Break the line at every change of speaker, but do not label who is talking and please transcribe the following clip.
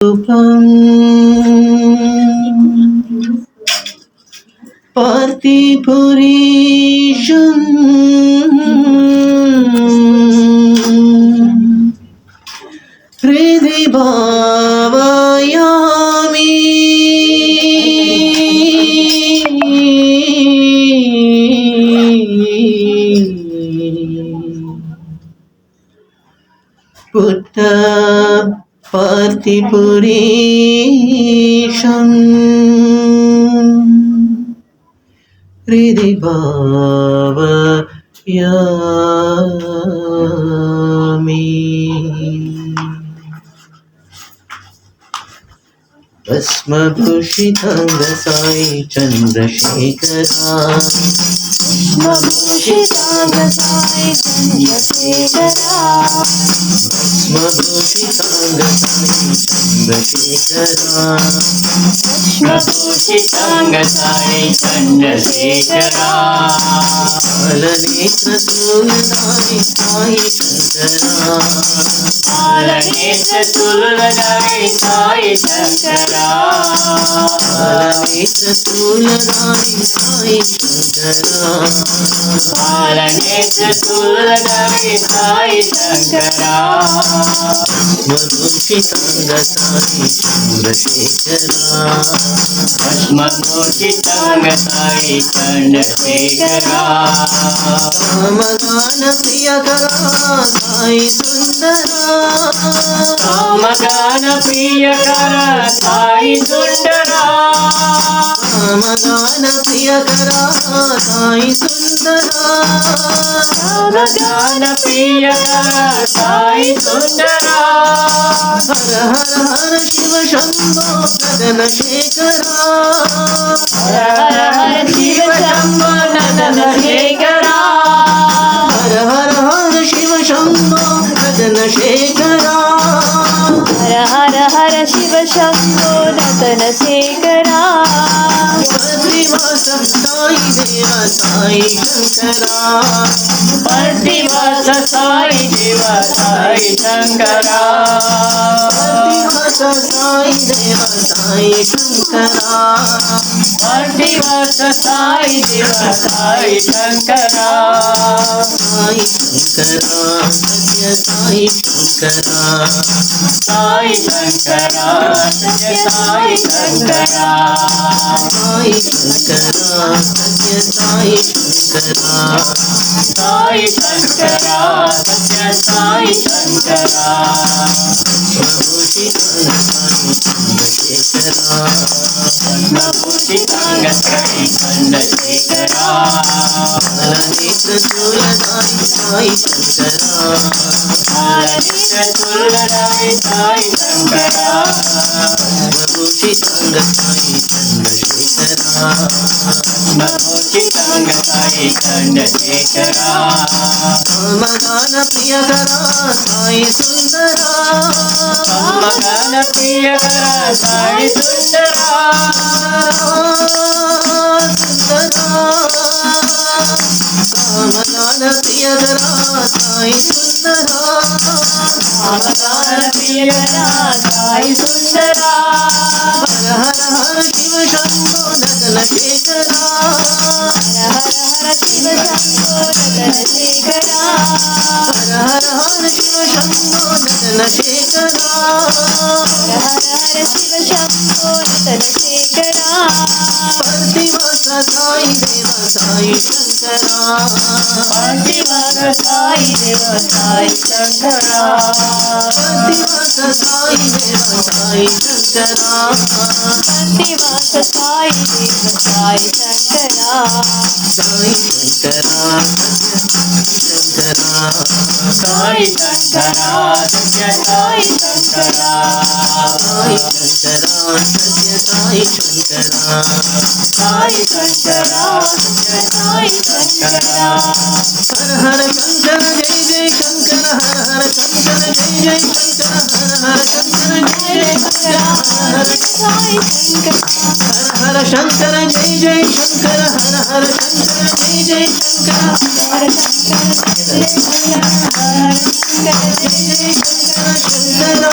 రూపం పార్థిపురీశం హృది భావయామి పుట్ట పార్థిపురీశం హృది భావయామి భస్మభూషితాంగ సాయి చంద్రశేఖరా
భస్మభూషితాంగ సాయి చంద్రశేఖరా
భస్మభూషితాంగ సాయి చంద్రశేఖరా
భస్మభూషితాంగ సాయి చంద్రశేఖరా
పాలనేత్ర తులదాయి సాయి శంకరా
పాలనేత్ర తులదాయి సాయి శంకరా
పాలనేత్ర తులదాయి సాయి శంకరా
పాలనేత్ర తులదాయి సాయి శంకరా
భస్మభూషితాంగ సాయి చంద్రశేఖరా
భస్మభూషితాంగ సాయి చంద్రశేఖరా
కామగాన ప్రియకరా సాయి సుందరా
కామగాన ప్రియకర సాయి సుందరా
కామగాన ప్రియకరా సాయి సుందరా
కామగాన ప్రియకర సాయి సుందరా
హర హర హర శివ శంభో గగన శేఖరా
హర హర హర శివ శంభో నదన శేఖరా
హర హర హర శివ శంభో గగన శేఖరా
హర హర హర శివ శంభో నదన శేఖరా
పద్రివాస సాయి దేవ సాయి శంకరా
పద్రివాస సాయి దేవ సాయి శంకరా
పద్రివాస సాయి దేవ సాయి శంకరా
పద్రివాస సాయి దేవ సాయి శంకరా
సాయి శంకరా సత్య సాయి శంకరా
సాయి శంకరా సత్య సాయి శంకరా
సాయి శంకరా సత్య సాయి శంకరా
సాయి శంకరా సత్య సాయి శంకరా
భస్మభూషితాంగ సాయి చంద్రశేఖరా
భస్మభూషితాంగ సాయి చంద్రశేఖరా
పాలనేత్ర తులదాయి సాయి శంకరా
భస్మభూషితాంగ సాయి
భస్మభూషితాంగ సాయి చంద్రశేఖరా
భస్మభూషితాంగ సాయి చంద్రశేఖరా
కామగాన ప్రియకరా సాయి సుందరా
కామగాన ప్రియకర సాయి సుందరా
కామగాన ప్రియకరా సాయి సుందరా
కామగాన ప్రియకర సాయి సుందరా
హర హర హర శివ శంభో నగన శేఖరా
హర హర హర శివ శంభో నదన శేఖరా
హర హర హర శివ శంభో నగన శేఖరా
హర హర హర శివ శంభో నదన శేఖరా
పద్రివాస సాయి దేవ సాయి శంకరా
పద్రివాస సాయి దేవ సాయి శంకరా
పద్రివాస సాయి దేవ సాయి శంకరా
పద్రివాస సాయి దేవ సాయి శంకరా
సాయి శంకరా శంకరా
సాయి శంకరా సత్య సాయి శంకరా
సాయి శంకరా సత్య సాయి శంకరా
సాయి శంకరా సత్య సాయి శంకరా
హర హర శంకర జయ జయ శంకర హర హర శంకర జయ జయ శంకర హర హర శంకర జయ జయ శంకర హర
సాయి శంకర
హర శంకర జయ జయ శంకర హర హర శంకర జయ జయ శంకర
హర శంకర జయ శంకర హర శంకర జయ
జయ శంకర శంకర